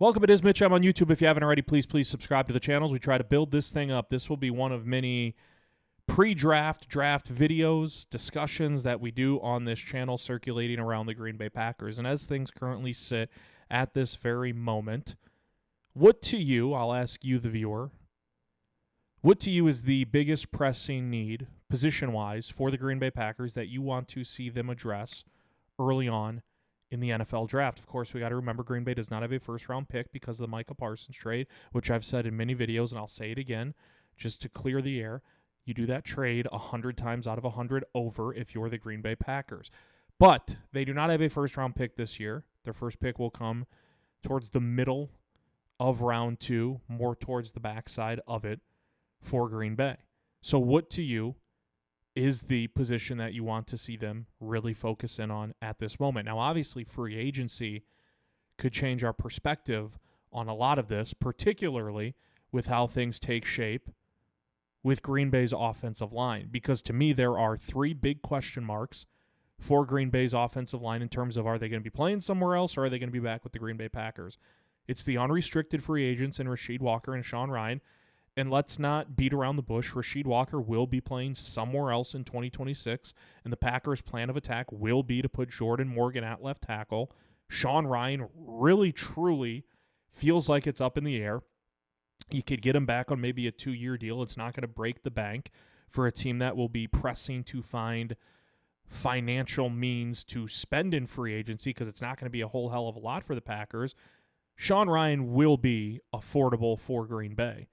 Welcome, it is Mitch. I'm on YouTube. If you haven't already, please subscribe to the channels. We try to build this thing up. This will be one of many pre-draft, draft videos, discussions that we do on this channel circulating around the Green Bay Packers. And as things currently sit at this very moment, what to you, I'll ask you, the viewer, what to you is the biggest pressing need, position-wise, for the Green Bay Packers that you want to see them address early on in the NFL draft? Of course, we got to remember Green Bay does not have a first-round pick because of the Micah Parsons trade, which I've said in many videos, and I'll say it again just to clear the air. You do that trade 100 times out of 100 over if you're the Green Bay Packers. But they do not have a first-round pick this year. Their first pick will come towards the middle of round 2, more towards the backside of it for Green Bay. So what to you is the position that you want to see them really focus in on at this moment? Now, obviously, free agency could change our perspective on a lot of this, particularly with how things take shape with Green Bay's offensive line. Because to me, there are 3 big question marks for Green Bay's offensive line in terms of, are they going to be playing somewhere else or are they going to be back with the Green Bay Packers? It's the unrestricted free agents in Rasheed Walker and Sean Rhyan. And let's not beat around the bush. Rasheed Walker will be playing somewhere else in 2026, and the Packers' plan of attack will be to put Jordan Morgan at left tackle. Sean Rhyan really, truly feels like it's up in the air. You could get him back on maybe a 2-year deal. It's not going to break the bank for a team that will be pressing to find financial means to spend in free agency because it's not going to be a whole hell of a lot for the Packers. Sean Rhyan will be affordable for Green Bay.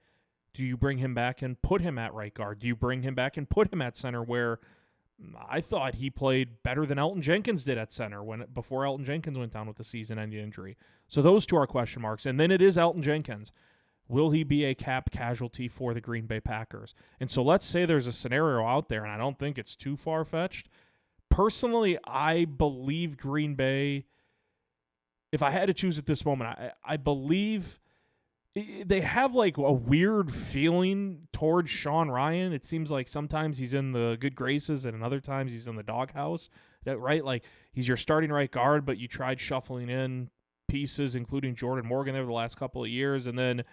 Do you bring him back and put him at right guard? Do you bring him back and put him at center, where I thought he played better than Elton Jenkins did at center before Elton Jenkins went down with a season-ending injury? So those 2 are question marks. And then it is Elton Jenkins. Will he be a cap casualty for the Green Bay Packers? And so let's say there's a scenario out there, and I don't think it's too far-fetched. Personally, I believe Green Bay, if I had to choose at this moment, I believe they have like a weird feeling towards Sean Rhyan. It seems like sometimes he's in the good graces and other times he's in the doghouse, right? Like he's your starting right guard, but you tried shuffling in pieces, including Jordan Morgan there the last couple of years. And then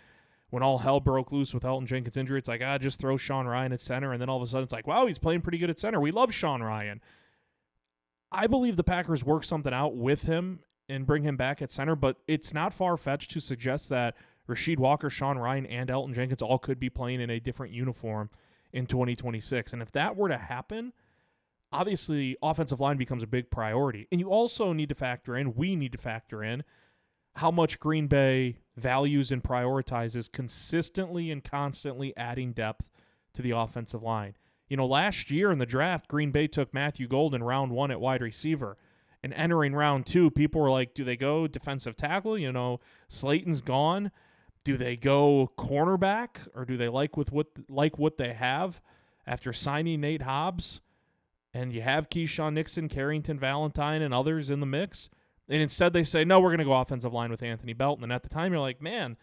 when all hell broke loose with Elton Jenkins' injury, it's like, just throw Sean Rhyan at center. And then all of a sudden it's like, wow, he's playing pretty good at center. We love Sean Rhyan. I believe the Packers work something out with him and bring him back at center, but it's not far-fetched to suggest that Rasheed Walker, Sean Rhyan, and Elton Jenkins all could be playing in a different uniform in 2026. And if that were to happen, obviously offensive line becomes a big priority. And you also need to factor in, we need to factor in, how much Green Bay values and prioritizes consistently and constantly adding depth to the offensive line. You know, last year in the draft, Green Bay took Matthew Golden round 1 at wide receiver. And entering round 2, people were like, do they go defensive tackle? You know, Slayton's gone. Do they go cornerback, or do they like what they have after signing Nate Hobbs? And you have Keyshawn Nixon, Carrington Valentine, and others in the mix. And instead they say, no, we're going to go offensive line with Anthony Belton. And at the time you're like, man,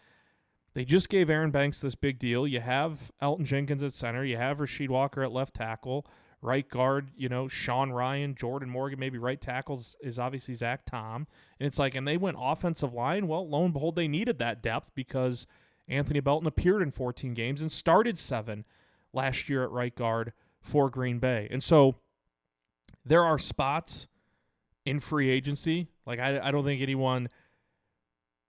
they just gave Aaron Banks this big deal. You have Elton Jenkins at center. You have Rasheed Walker at left tackle. Right guard, Sean Rhyan, Jordan Morgan, maybe right tackles is obviously Zach Tom. And it's like, and they went offensive line. Well, lo and behold, they needed that depth because Anthony Belton appeared in 14 games and started 7 last year at right guard for Green Bay. And so there are spots in free agency. Like, I don't think anyone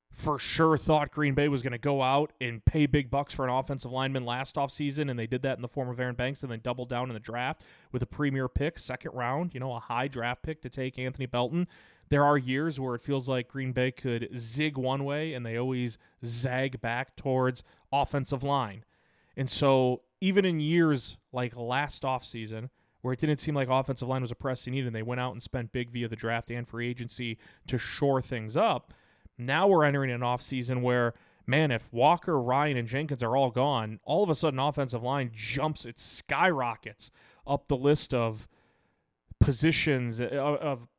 for sure thought Green Bay was going to go out and pay big bucks for an offensive lineman last offseason, and they did that in the form of Aaron Banks and then doubled down in the draft with a premier pick, second round, a high draft pick to take Anthony Belton. There are years where it feels like Green Bay could zig one way, and they always zag back towards offensive line. And so even in years like last offseason, where it didn't seem like offensive line was a pressing need, and they went out and spent big via the draft and free agency to shore things up, now we're entering an offseason where, man, if Walker, Ryan, and Jenkins are all gone, all of a sudden offensive line it skyrockets up the list of positions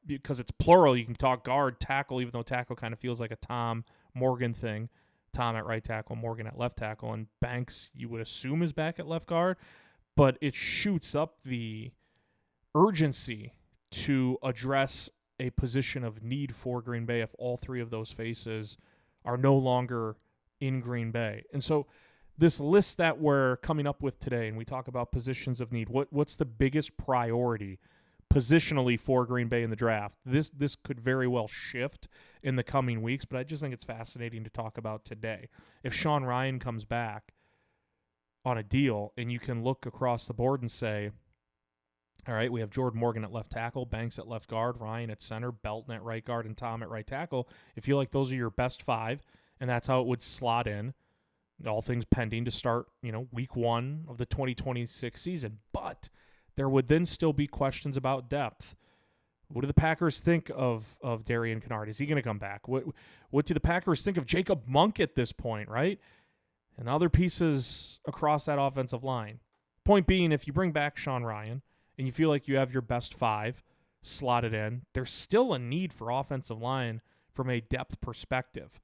because it's plural. You can talk guard, tackle, even though tackle kind of feels like a Tom Morgan thing. Tom at right tackle, Morgan at left tackle, and Banks you would assume is back at left guard. But it shoots up the urgency to address a position of need for Green Bay if all 3 of those faces are no longer in Green Bay. And so this list that we're coming up with today, and we talk about positions of need, what's the biggest priority positionally for Green Bay in the draft? This could very well shift in the coming weeks, but I just think it's fascinating to talk about today. If Sean Rhyan comes back on a deal, and you can look across the board and say, all right, we have Jordan Morgan at left tackle, Banks at left guard, Ryan at center, Belton at right guard, and Tom at right tackle. If you like those are your best five, and that's how it would slot in, all things pending to start, week 1 of the 2026 season. But there would then still be questions about depth. What do the Packers think of Darian Kennard? Is he going to come back? What do the Packers think of Jacob Monk at this point, right? And other pieces across that offensive line. Point being, if you bring back Sean Rhyan and you feel like you have your best 5 slotted in, there's still a need for offensive line from a depth perspective,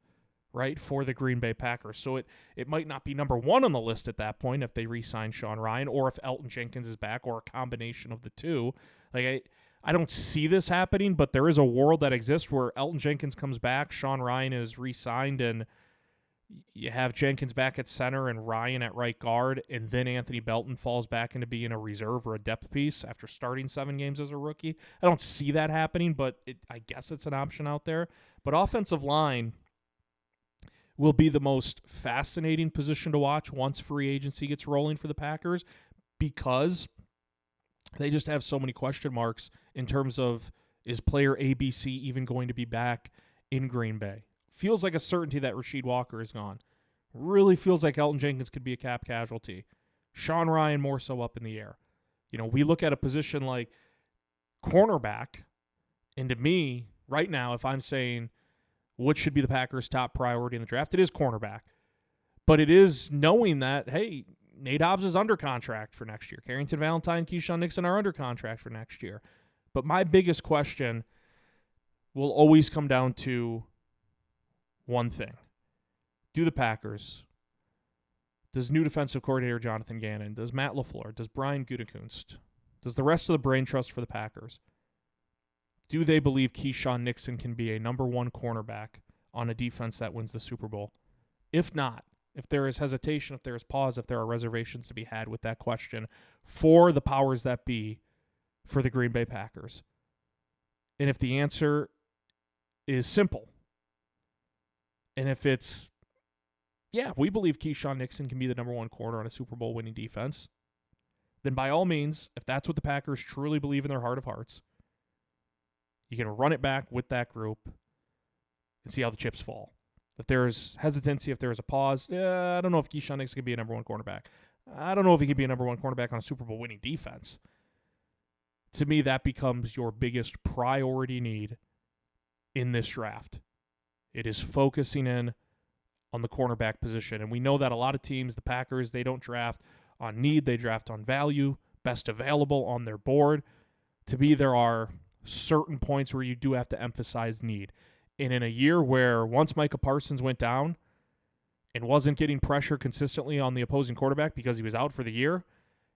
right, for the Green Bay Packers. So it might not be number 1 on the list at that point if they re-sign Sean Rhyan, or if Elton Jenkins is back, or a combination of the two. Like, I don't see this happening, but there is a world that exists where Elton Jenkins comes back, Sean Rhyan is re-signed, and you have Jenkins back at center and Ryan at right guard, and then Anthony Belton falls back into being a reserve or a depth piece after starting 7 games as a rookie. I don't see that happening, but I guess it's an option out there. But offensive line will be the most fascinating position to watch once free agency gets rolling for the Packers, because they just have so many question marks in terms of, is player ABC even going to be back in Green Bay? Feels like a certainty that Rasheed Walker is gone. Really feels like Elton Jenkins could be a cap casualty. Sean Rhyan more so up in the air. We look at a position like cornerback, and to me, right now, if I'm saying what should be the Packers' top priority in the draft, it is cornerback. But it is knowing that, hey, Nate Hobbs is under contract for next year. Carrington Valentine, Keyshawn Nixon are under contract for next year. But my biggest question will always come down to one thing. Do the Packers, does new defensive coordinator Jonathan Gannon, does Matt LaFleur, does Brian Gutekunst, does the rest of the brain trust for the Packers, do they believe Keyshawn Nixon can be a number 1 cornerback on a defense that wins the Super Bowl? If not, if there is hesitation, if there is pause, if there are reservations to be had with that question for the powers that be for the Green Bay Packers, and if the answer is simple, and if it's, yeah, we believe Keyshawn Nixon can be the number 1 corner on a Super Bowl winning defense, then by all means, if that's what the Packers truly believe in their heart of hearts, you can run it back with that group and see how the chips fall. If there's hesitancy, if there's a pause, I don't know if Keyshawn Nixon can be a number 1 cornerback. I don't know if he can be a number 1 cornerback on a Super Bowl winning defense. To me, that becomes your biggest priority need in this draft. It is focusing in on the cornerback position. And we know that a lot of teams, the Packers, they don't draft on need, they draft on value, best available on their board. To me, there are certain points where you do have to emphasize need. And in a year where once Micah Parsons went down and wasn't getting pressure consistently on the opposing quarterback because he was out for the year,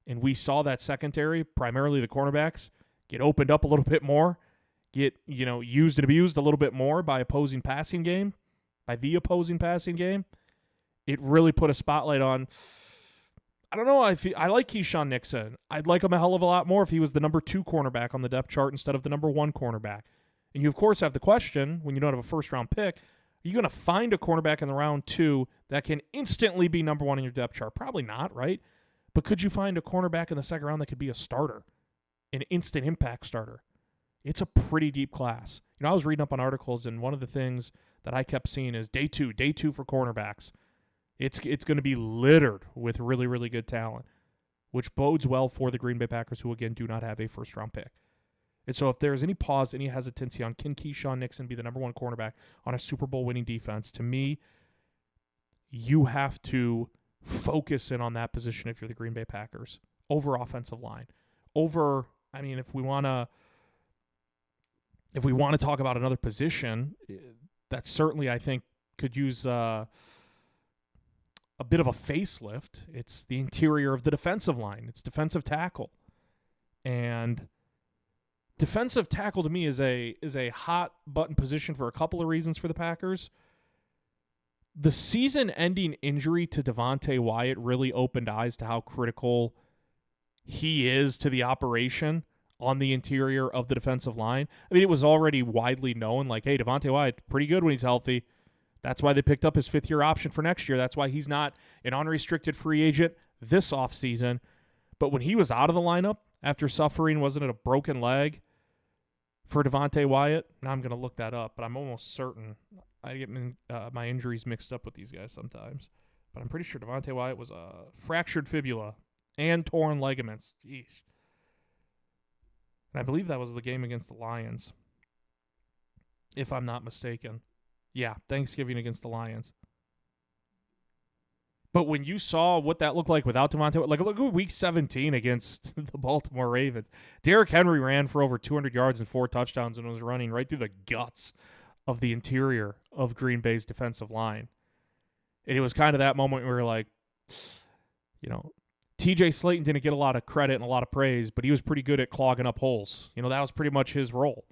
and we saw that secondary, primarily the cornerbacks, get opened up a little bit more, get, used and abused a little bit more by the opposing passing game, it really put a spotlight on, I don't know, I like Keyshawn Nixon. I'd like him a hell of a lot more if he was the number 2 cornerback on the depth chart instead of the number 1 cornerback. And you, of course, have the question, when you don't have a first-round pick, are you going to find a cornerback in the round 2 that can instantly be number 1 in your depth chart? Probably not, right? But could you find a cornerback in the second round that could be a starter, an instant impact starter? It's a pretty deep class. I was reading up on articles, and one of the things that I kept seeing is day two for cornerbacks. It's going to be littered with really, really good talent, which bodes well for the Green Bay Packers, who, again, do not have a first-round pick. And so if there's any pause, any hesitancy on can Keyshawn Nixon be the number 1 cornerback on a Super Bowl winning defense, to me, you have to focus in on that position if you're the Green Bay Packers over offensive line. If we want to talk about another position that certainly I think could use a bit of a facelift, it's the interior of the defensive line. It's defensive tackle. And defensive tackle to me is a hot button position for a couple of reasons for the Packers. the season-ending injury to Devontae Wyatt really opened eyes to how critical he is to the operation on the interior of the defensive line. I mean, it was already widely known, like, hey, Devontae Wyatt, pretty good when he's healthy. That's why they picked up his fifth-year option for next year. That's why he's not an unrestricted free agent this offseason. But when he was out of the lineup after suffering, wasn't it a broken leg for Devontae Wyatt? Now I'm going to look that up, but I'm almost certain. I get my injuries mixed up with these guys sometimes. But I'm pretty sure Devontae Wyatt was a fractured fibula and torn ligaments. Jeez. And I believe that was the game against the Lions, if I'm not mistaken. Yeah, Thanksgiving against the Lions. But when you saw what that looked like without Devontae, like look at Week 17 against the Baltimore Ravens. Derrick Henry ran for over 200 yards and 4 touchdowns and was running right through the guts of the interior of Green Bay's defensive line. And it was kind of that moment where, like, you know, TJ Slayton didn't get a lot of credit and a lot of praise, but he was pretty good at clogging up holes. You know, that was pretty much his role.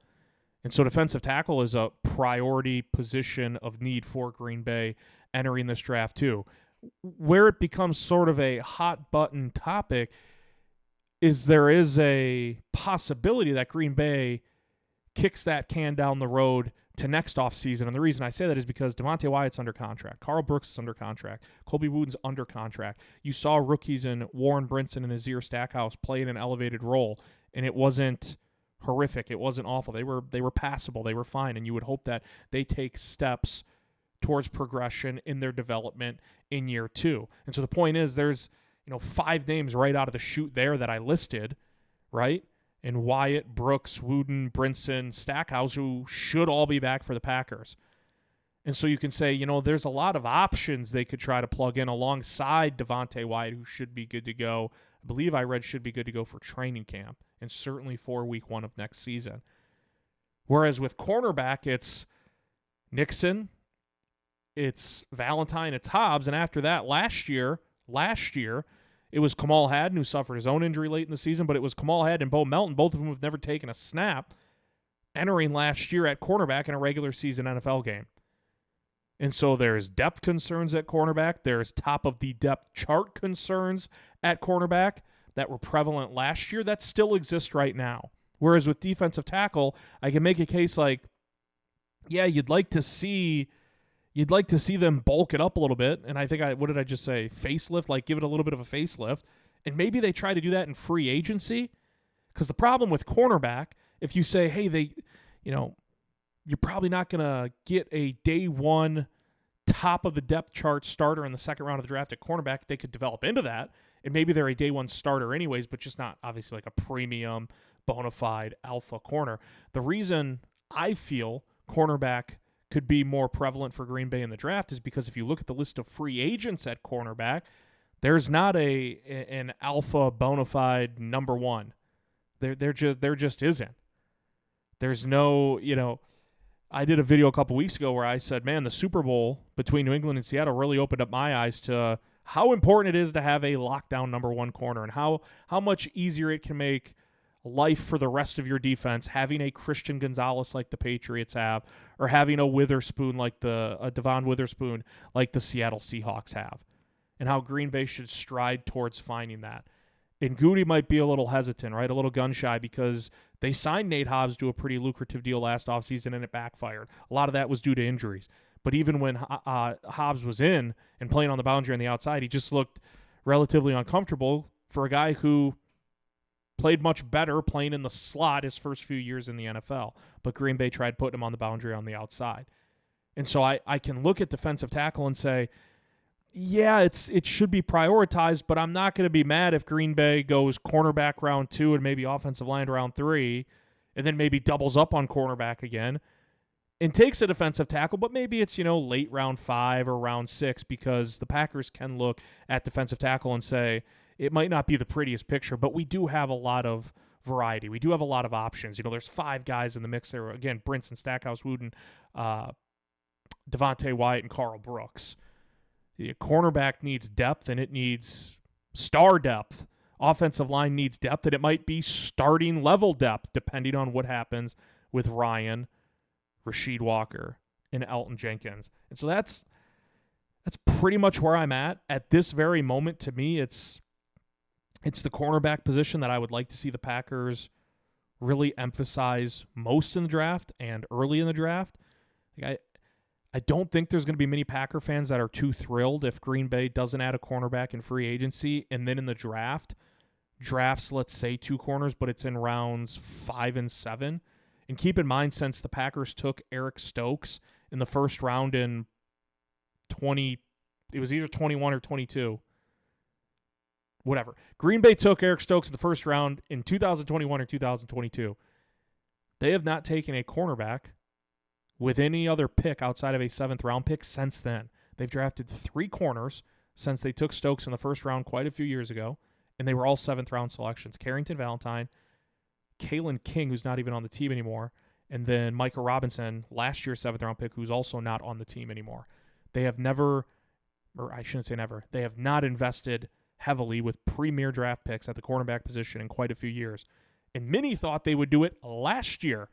And so defensive tackle is a priority position of need for Green Bay entering this draft too. Where it becomes sort of a hot button topic is there is a possibility that Green Bay kicks that can down the road to next offseason. And the reason I say that is because Devontae Wyatt's under contract. Carl Brooks is under contract. Colby Wooden's under contract. You saw rookies in Warren Brinson and Azir Stackhouse play in an elevated role, and it wasn't horrific. It wasn't awful. They were passable. They were fine, and you would hope that they take steps towards progression in their development in year 2. And so the point is there's, 5 names right out of the chute there that I listed, right? And Wyatt, Brooks, Wooden, Brinson, Stackhouse, who should all be back for the Packers. And so you can say, there's a lot of options they could try to plug in alongside Devontae Wyatt, who should be good to go. I believe I read should be good to go for training camp and certainly for week 1 of next season. Whereas with cornerback, it's Nixon, it's Valentine, it's Hobbs, and after that, last year, it was Kamal Hadden who suffered his own injury late in the season, but it was Kamal Hadden and Bo Melton, both of whom have never taken a snap, entering last year at cornerback in a regular season NFL game. And so there's depth concerns at cornerback. There's top of the depth chart concerns at cornerback that were prevalent last year that still exist right now. Whereas with defensive tackle, I can make a case like, yeah, you'd like to see them bulk it up a little bit. And I think what did I just say? Facelift, like give it a little bit of a facelift. And maybe they try to do that in free agency. Because the problem with cornerback, if you say, hey, you're probably not going to get a day 1 top of the depth chart starter in the second round of the draft at cornerback. They could develop into that. And maybe they're a day 1 starter anyways, but just not obviously like a premium, bona fide alpha corner. The reason I feel cornerback could be more prevalent for Green Bay in the draft is because if you look at the list of free agents at cornerback, there's not an alpha bona fide number 1. There just isn't. There's no, I did a video a couple weeks ago where I said, man, the Super Bowl between New England and Seattle really opened up my eyes to how important it is to have a lockdown number 1 corner and how much easier it can make life for the rest of your defense having a Christian Gonzalez like the Patriots have, or having a Witherspoon like a Devon Witherspoon like the Seattle Seahawks have, and how Green Bay should stride towards finding that. And Goody might be a little hesitant, right? A little gun-shy because they signed Nate Hobbs to a pretty lucrative deal last offseason and it backfired. A lot of that was due to injuries. But even when Hobbs was in and playing on the boundary on the outside, he just looked relatively uncomfortable for a guy who played much better playing in the slot his first few years in the NFL. But Green Bay tried putting him on the boundary on the outside. And so I can look at defensive tackle and say, yeah, it should be prioritized, but I'm not going to be mad if Green Bay goes cornerback round 2 and maybe offensive line round 3, and then maybe doubles up on cornerback again and takes a defensive tackle, but maybe it's, late round 5 or round 6 because the Packers can look at defensive tackle and say, it might not be the prettiest picture, but we do have a lot of variety. We do have a lot of options. There's 5 guys in the mix there. Again, Brinson, Stackhouse, Wooden, Devontae Wyatt, and Carl Brooks. The cornerback needs depth, and it needs star depth. Offensive line needs depth, and it might be starting level depth, depending on what happens with Ryan, Rasheed Walker, and Elton Jenkins. And so pretty much where I'm at this very moment. To me, it's the cornerback position that I would like to see the Packers really emphasize most in the draft and early in the draft. Like I don't think there's going to be many Packer fans that are too thrilled if Green Bay doesn't add a cornerback in free agency and then in the drafts, let's say 2 corners, but it's in rounds 5 and 7. And keep in mind, since the Packers took Eric Stokes in the first round in it was either 21 or 22. Whatever. Green Bay took Eric Stokes in the first round in 2021 or 2022. They have not taken a cornerback with any other pick outside of a 7th round pick since then. They've drafted 3 corners since they took Stokes in the first round quite a few years ago, and they were all 7th round selections. Carrington Valentine, Kalen King, who's not even on the team anymore, and then Micah Robinson, last year's 7th round pick, who's also not on the team anymore. They have never, or I shouldn't say never, they have not invested heavily with premier draft picks at the cornerback position in quite a few years. And many thought they would do it last year,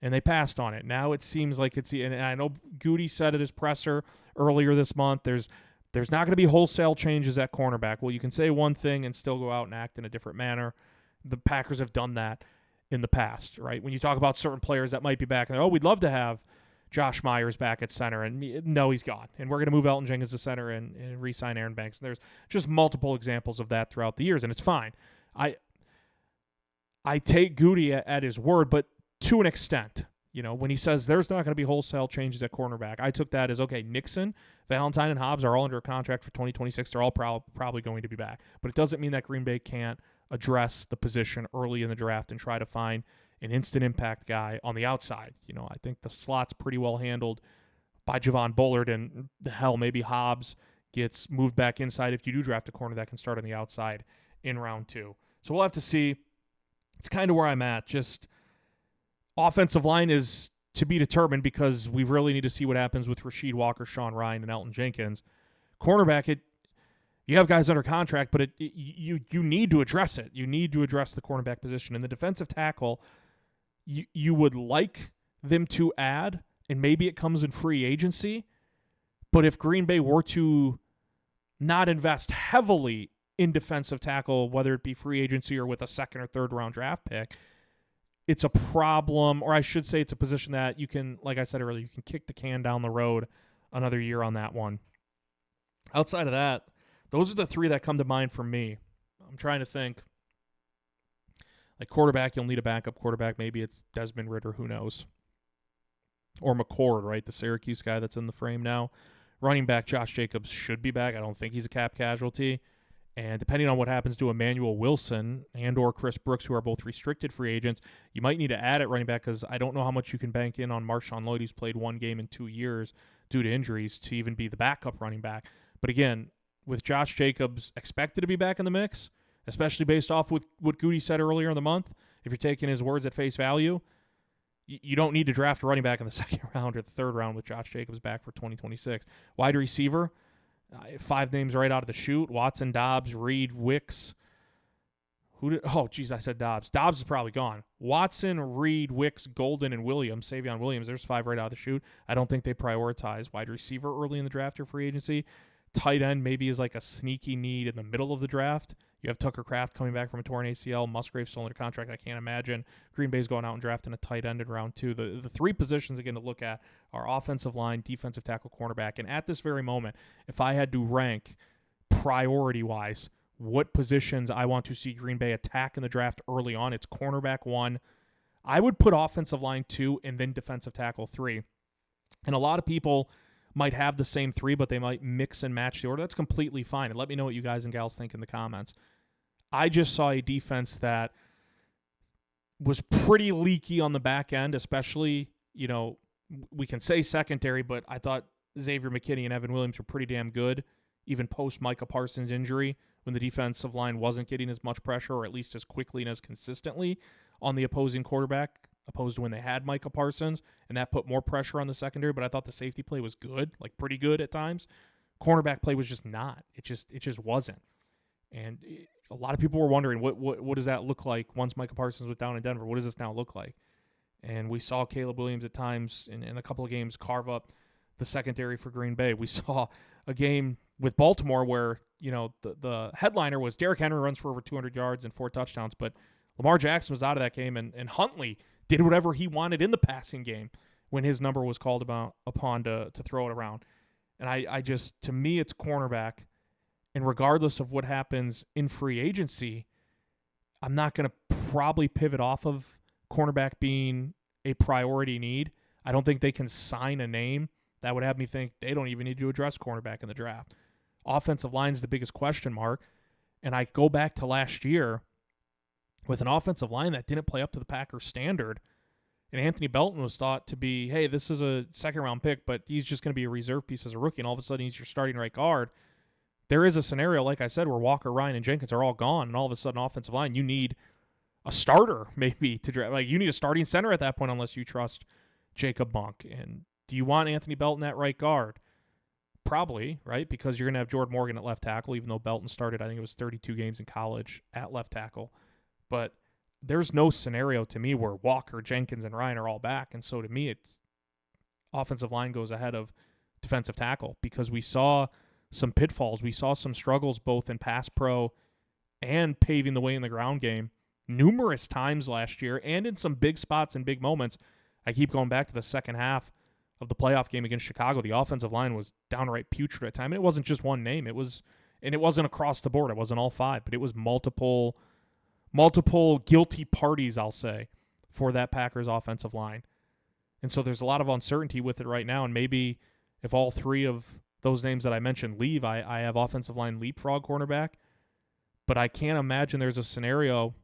and they passed on it. Now it seems like and I know Goody said at his presser earlier this month, there's not going to be wholesale changes at cornerback. Well, you can say one thing and still go out and act in a different manner. The Packers have done that in the past, right? When you talk about certain players that might be back, we'd love to have Josh Myers back at center, and no, he's gone. And we're going to move Elton Jenkins to center and re-sign Aaron Banks. And there's just multiple examples of that throughout the years, and it's fine. I take Goody at his word, but to an extent, when he says there's not going to be wholesale changes at cornerback, I took that as, okay, Nixon, Valentine, and Hobbs are all under a contract for 2026. They're all probably going to be back. But it doesn't mean that Green Bay can't address the position early in the draft and try to find an instant impact guy on the outside. I think the slot's pretty well handled by Javon Bullard, and maybe Hobbs gets moved back inside if you do draft a corner that can start on the outside in round 2. So we'll have to see. It's kind of where I'm at. Just offensive line is to be determined because we really need to see what happens with Rasheed Walker, Sean Ryan, and Elton Jenkins. Cornerback, you have guys under contract, but you need to address it. You need to address the cornerback position. And the defensive tackle, you would like them to add, and maybe it comes in free agency. But if Green Bay were to not invest heavily in defensive tackle, whether it be free agency or with a 2nd or 3rd round draft pick, it's a problem, or I should say it's a position that you can, like I said earlier, you can kick the can down the road another year on that one. Outside of that, those are the 3 that come to mind for me. I'm trying to think. Like quarterback, you'll need a backup quarterback. Maybe it's Desmond Ridder, who knows. Or McCord, right? The Syracuse guy that's in the frame now. Running back, Josh Jacobs should be back. I don't think he's a cap casualty. And depending on what happens to Emmanuel Wilson and or Chris Brooks, who are both restricted free agents, you might need to add at running back because I don't know how much you can bank in on Marshawn Lloyd, who's played 1 game in 2 years due to injuries, to even be the backup running back. But again, with Josh Jacobs expected to be back in the mix, especially based off with what Goody said earlier in the month, if you're taking his words at face value, you don't need to draft a running back in the 2nd round or the 3rd round with Josh Jacobs back for 2026. Wide receiver, 5 names right out of the chute: Watson, Dobbs, Reed, Wicks. I said Dobbs. Dobbs is probably gone. Watson, Reed, Wicks, Golden, and Williams, Savion Williams. There's 5 right out of the chute. I don't think they prioritize wide receiver early in the draft or free agency. Tight end maybe is like a sneaky need in the middle of the draft. You have Tucker Kraft coming back from a torn ACL. Musgrave still under contract. I can't imagine Green Bay's going out and drafting a tight end in round 2. The 3 positions, again, to look at are offensive line, defensive tackle, cornerback. And at this very moment, if I had to rank priority-wise what positions I want to see Green Bay attack in the draft early on, it's cornerback 1. I would put offensive line 2 and then defensive tackle 3. And a lot of people might have the same 3, but they might mix and match the order. That's completely fine. And let me know what you guys and gals think in the comments. I just saw a defense that was pretty leaky on the back end, especially, we can say secondary, but I thought Xavier McKinney and Evan Williams were pretty damn good, even post Micah Parsons' injury, when the defensive line wasn't getting as much pressure, or at least as quickly and as consistently on the opposing quarterback, opposed to when they had Micah Parsons, and that put more pressure on the secondary. But I thought the safety play was good, like pretty good at times. Cornerback play was just not. It just wasn't. And a lot of people were wondering, what does that look like once Micah Parsons was down in Denver? What does this now look like? And we saw Caleb Williams at times in a couple of games carve up the secondary for Green Bay. We saw a game with Baltimore where, the headliner was Derrick Henry runs for over 200 yards and 4 touchdowns, but Lamar Jackson was out of that game, and Huntley did whatever he wanted in the passing game when his number was called upon to throw it around. And I just, to me, it's cornerback. And regardless of what happens in free agency, I'm not going to probably pivot off of cornerback being a priority need. I don't think they can sign a name that would have me think they don't even need to address cornerback in the draft. Offensive line is the biggest question mark. And I go back to last year with an offensive line that didn't play up to the Packers standard. And Anthony Belton was thought to be, hey, this is a second-round pick, but he's just going to be a reserve piece as a rookie, and all of a sudden he's your starting right guard. There is a scenario, like I said, where Walker, Ryan, and Jenkins are all gone, and all of a sudden offensive line, you need a starter maybe to draft. Like, you need a starting center at that point unless you trust Jacob Monk. And do you want Anthony Belton at right guard? Probably, right? Because you're going to have Jordan Morgan at left tackle, even though Belton started, I think it was 32 games in college at left tackle. But there's no scenario to me where Walker, Jenkins, and Ryan are all back. And so to me, it's offensive line goes ahead of defensive tackle because we saw some pitfalls. We saw some struggles both in pass pro and paving the way in the ground game numerous times last year and in some big spots and big moments. I keep going back to the second half of the playoff game against Chicago. The offensive line was downright putrid at time. And it wasn't just one name. It wasn't across the board. It wasn't all five, but it was multiple guilty parties, I'll say, for that Packers offensive line. And so there's a lot of uncertainty with it right now. And maybe if all three of those names that I mentioned leave, I have offensive line leapfrog cornerback. But I can't imagine there's a scenario,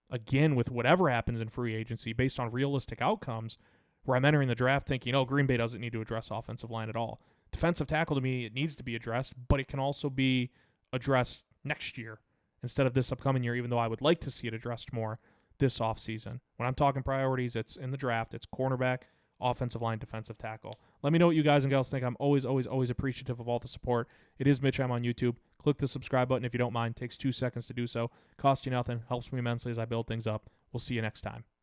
again, with whatever happens in free agency based on realistic outcomes, where I'm entering the draft thinking, Green Bay doesn't need to address offensive line at all. Defensive tackle, to me, it needs to be addressed, but it can also be addressed next year instead of this upcoming year, even though I would like to see it addressed more this offseason. When I'm talking priorities, it's in the draft. It's cornerback, offensive line, defensive tackle. Let me know what you guys and gals think. I'm always, always, always appreciative of all the support. It is Mitch. I'm on YouTube. Click the subscribe button if you don't mind. It takes 2 seconds to do so. Costs you nothing. Helps me immensely as I build things up. We'll see you next time.